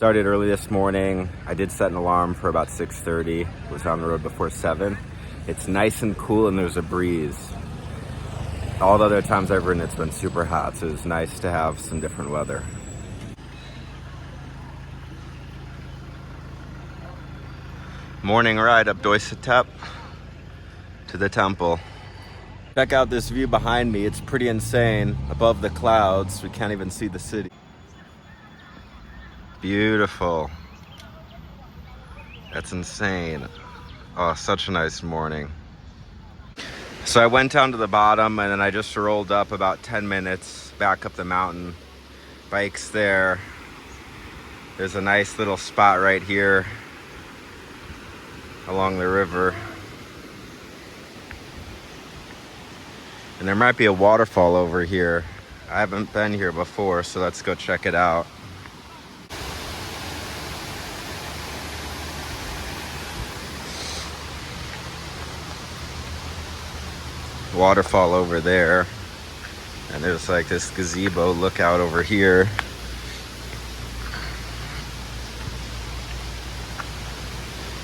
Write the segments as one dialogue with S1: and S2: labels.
S1: Started early this morning. I did set an alarm for about 6:30. Was on the road before 7. It's nice and cool and there's a breeze. All the other times I've ridden, it's been super hot, so it's nice to have some different weather. Morning ride up Doisatep to the temple. Check out this view behind me. It's pretty insane. Above the clouds, we can't even see the city. Beautiful. That's insane. Oh, such a nice morning. So I went down to the bottom and then I just rolled up about 10 minutes back up the mountain. Bike's there. There's a nice little spot right here along the river. And there might be a waterfall over here. I haven't been here before, so let's go check it out. Waterfall over there, and there's like this gazebo lookout over here.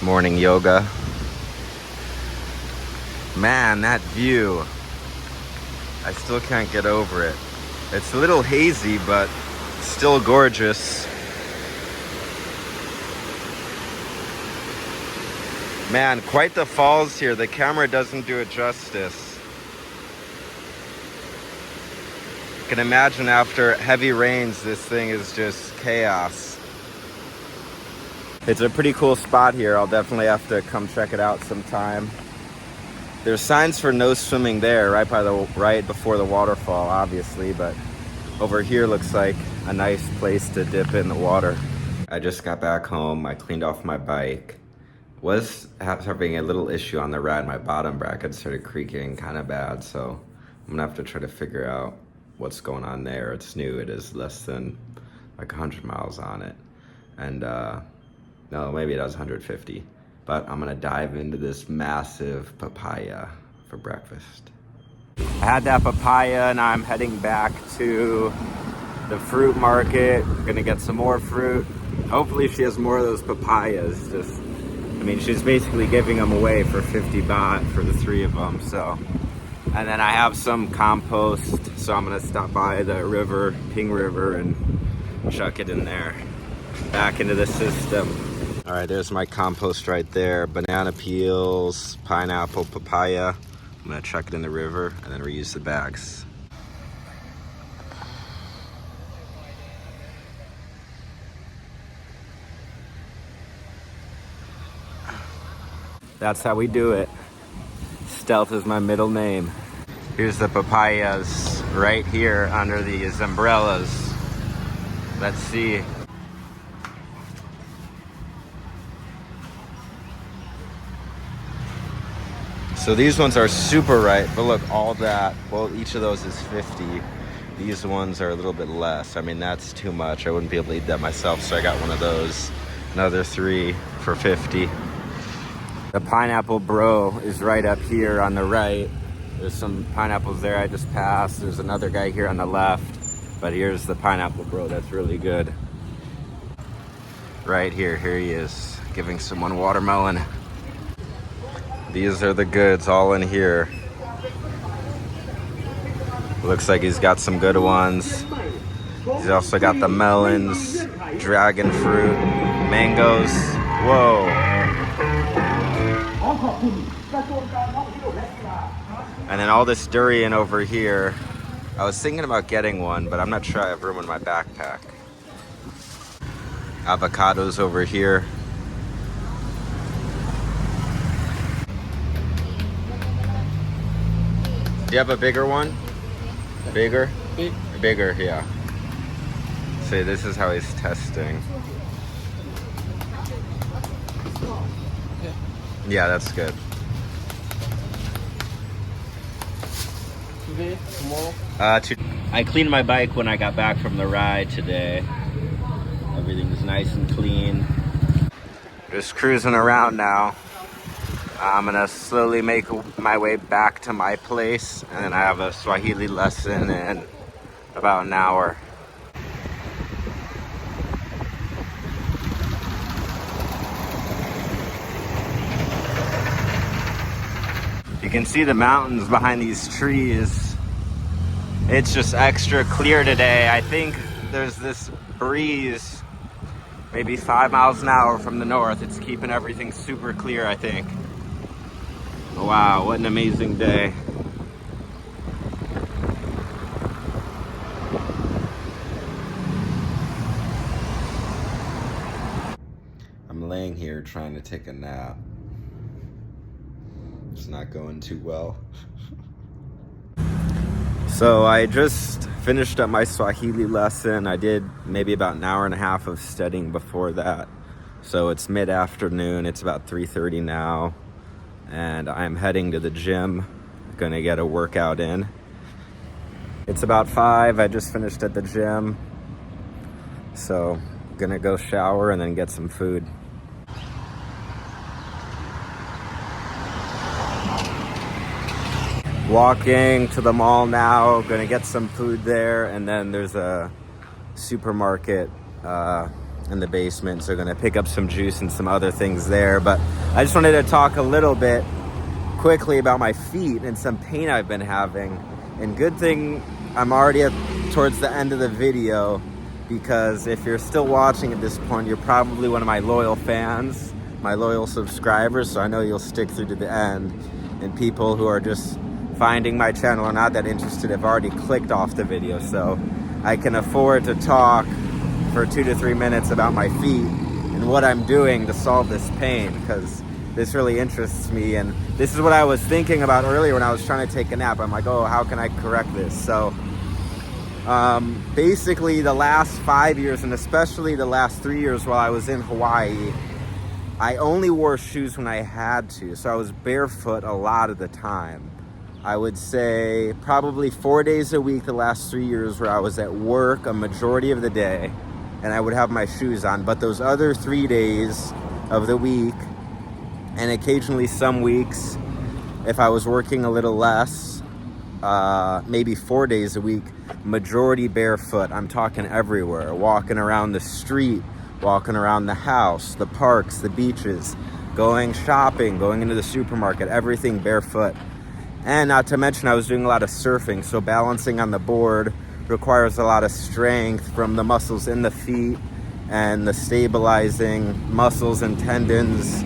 S1: Morning yoga. Man, that view, I still can't get over it. It's a little hazy, but still gorgeous. Man, quite the falls here. The camera doesn't do it justice. I can imagine after heavy rains, this thing is just chaos. It's a pretty cool spot here. I'll definitely have to come check it out sometime. There's signs for no swimming there, right before the waterfall, obviously, but over here looks like a nice place to dip in the water. I just got back home. I cleaned off my bike. Was having a little issue on the ride. My bottom bracket started creaking kind of bad, so I'm gonna have to try to figure out what's going on there. It's new. It is less than like 100 miles on it, and no, maybe it has 150. But I'm gonna dive into this massive papaya for breakfast. I had that papaya and I'm heading back to the fruit market. Gonna get some more fruit. Hopefully she has more of those papayas. She's basically giving them away for 50 baht for the 3 of them, so. And then I have some compost, so I'm gonna stop by the river, Ping River, and chuck it in there, back into the system. All right, there's my compost right there. Banana peels, pineapple, papaya. I'm gonna chuck it in the river and then reuse the bags. That's how we do it. Stealth is my middle name. Here's the papayas right here under these umbrellas. Let's see. So these ones are super ripe, but look, all that, well, each of those is 50. These ones are a little bit less. That's too much. I wouldn't be able to eat that myself, so I got one of those. Another 3 for 50. The pineapple bro is right up here on the right. There's some pineapples there I just passed. There's another guy here on the left, but here's the pineapple bro. That's really good. Right here he is, giving someone watermelon. These are the goods all in here. Looks like he's got some good ones. He's also got the melons, dragon fruit, mangoes. Whoa. And then all this durian over here. I was thinking about getting one, but I'm not sure I have room in my backpack. Avocados over here. Do you have a bigger one? Bigger? Bigger, yeah. See, this is how he's testing. Yeah, that's good. I cleaned my bike when I got back from the ride today. Everything's nice and clean. Just cruising around now. I'm gonna slowly make my way back to my place, and then I have a Swahili lesson in about an hour. can see the mountains behind these trees. It's just extra clear today. I think there's this breeze, maybe 5 miles an hour from the north. It's keeping everything super clear, I think. Wow, what an amazing day. I'm laying here trying to take a nap. It's not going too well. So I just finished up my Swahili lesson. I did maybe about an hour and a half of studying before that. So it's mid-afternoon, it's about 3:30 now. And I'm heading to the gym, gonna get a workout in. It's about 5, I just finished at the gym. So gonna go shower and then get some food. Walking to the mall now, gonna get some food there, and then there's a supermarket in the basement, so gonna pick up some juice and some other things there. But I just wanted to talk a little bit quickly about my feet and some pain I've been having. And good thing I'm already towards the end of the video, because if you're still watching at this point, you're probably one of my loyal fans, my loyal subscribers, so I know you'll stick through to the end. And people who are just finding my channel are not that interested have already clicked off the video, so I can afford to talk for 2 to 3 minutes about my feet and what I'm doing to solve this pain, because this really interests me. And this is what I was thinking about earlier when I was trying to take a nap. I'm like, oh, how can I correct this? So basically the last 5 years, and especially the last 3 years while I was in Hawaii, I only wore shoes when I had to, so I was barefoot a lot of the time. I would say probably 4 days a week the last 3 years where I was at work a majority of the day, and I would have my shoes on. But those other 3 days of the week, and occasionally some weeks, if I was working a little less, maybe 4 days a week, majority barefoot. I'm talking everywhere, walking around the street, walking around the house, the parks, the beaches, going shopping, going into the supermarket, everything barefoot. And not to mention I was doing a lot of surfing, so balancing on the board requires a lot of strength from the muscles in the feet and the stabilizing muscles and tendons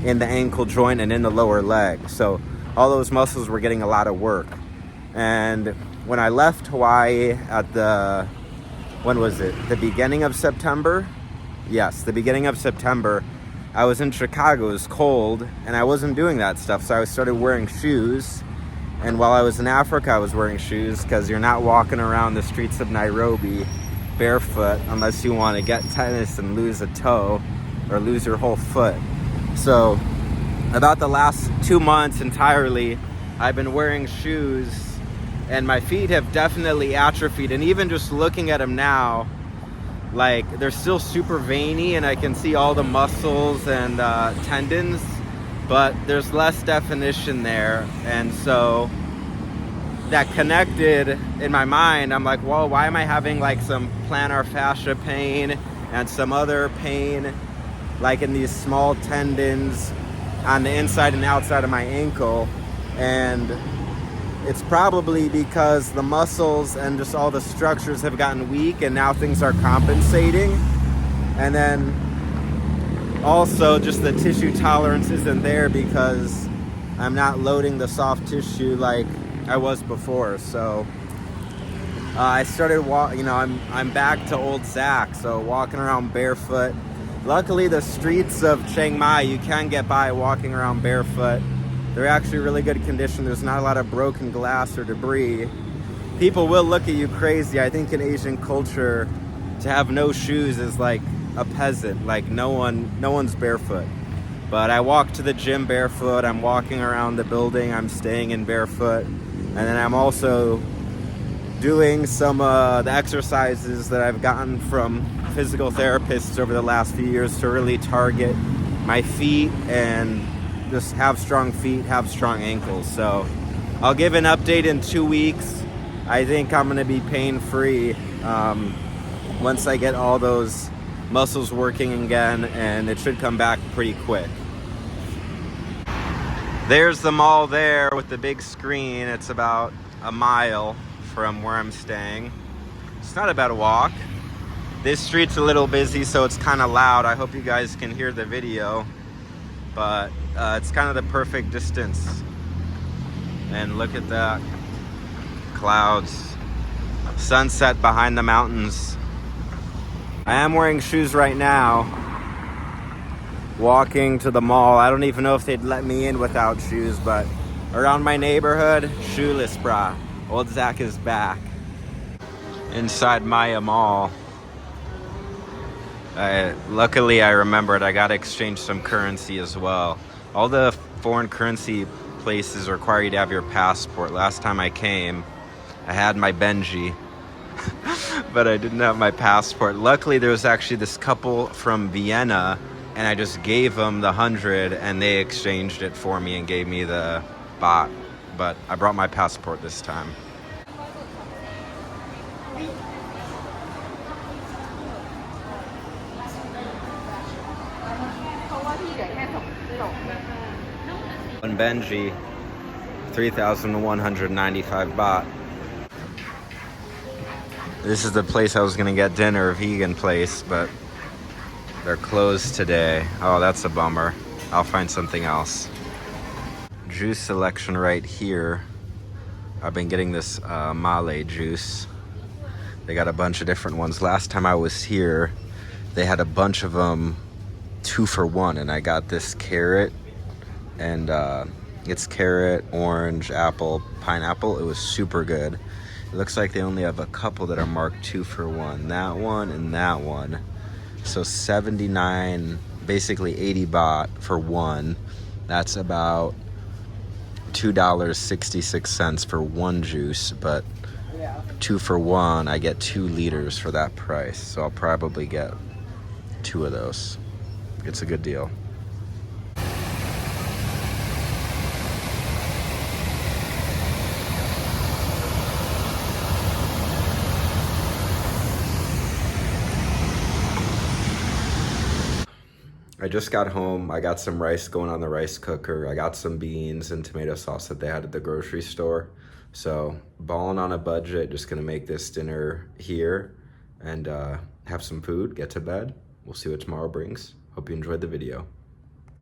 S1: in the ankle joint and in the lower leg. So all those muscles were getting a lot of work. And when I left Hawaii at the beginning of September? Yes, the beginning of September, I was in Chicago, it was cold, and I wasn't doing that stuff, so I started wearing shoes. And while I was in Africa, I was wearing shoes, because you're not walking around the streets of Nairobi barefoot unless you want to get tennis and lose a toe or lose your whole foot. So about the last 2 months entirely, I've been wearing shoes, and my feet have definitely atrophied. And even just looking at them now, like, they're still super veiny, and I can see all the muscles and tendons, but there's less definition there. And so that connected in my mind. I'm like, whoa, why am I having like some plantar fascia pain and some other pain like in these small tendons on the inside and outside of my ankle? And it's probably because the muscles and just all the structures have gotten weak, and now things are compensating. And then also just the tissue tolerance isn't there because I'm not loading the soft tissue like I was before. So I started I'm back to old Zach, so walking around barefoot. Luckily the streets of Chiang Mai, you can get by walking around barefoot. They're actually really good condition. There's not a lot of broken glass or debris. People will look at you crazy. I think in Asian culture, to have no shoes is like a peasant. Like no one's barefoot. But I walk to the gym barefoot. I'm walking around the building. I'm staying in barefoot. And then I'm also doing some the exercises that I've gotten from physical therapists over the last few years to really target my feet and just have strong feet, have strong ankles. So I'll give an update in 2 weeks. I think I'm gonna be pain-free once I get all those muscles working again, and it should come back pretty quick. There's the mall there with the big screen. It's about a mile from where I'm staying. It's not a bad walk. This street's a little busy, so it's kind of loud. I hope you guys can hear the video, but it's kind of the perfect distance. And look at that, clouds, sunset behind the mountains. I am wearing shoes right now, walking to the mall. I don't even know if they'd let me in without shoes, but around my neighborhood, shoeless, brah. Old Zach is back. Inside Maya Mall. Luckily, I remembered I gotta exchange some currency as well. All the foreign currency places require you to have your passport. Last time I came, I had my Benji, but I didn't have my passport. Luckily, there was actually this couple from Vienna, and I just gave them the 100, and they exchanged it for me and gave me the baht. But I brought my passport this time. One Benji, 3,195 baht. This is the place I was gonna get dinner, a vegan place, but they're closed today. Oh, that's a bummer. I'll find something else. Juice selection right here. I've been getting this Malay juice. They got a bunch of different ones. Last time I was here, they had a bunch of them 2 for 1, and I got this carrot, and it's carrot, orange, apple, pineapple. It was super good. It looks like they only have a couple that are marked 2 for 1. That one and that one. So 79, basically 80 baht for one. That's about $2.66 for one juice, but 2 for 1, I get 2 liters for that price. So I'll probably get 2 of those. It's a good deal. I just got home. I got some rice going on the rice cooker. I got some beans and tomato sauce that they had at the grocery store. So balling on a budget, just gonna make this dinner here and have some food, get to bed. We'll see what tomorrow brings. Hope you enjoyed the video.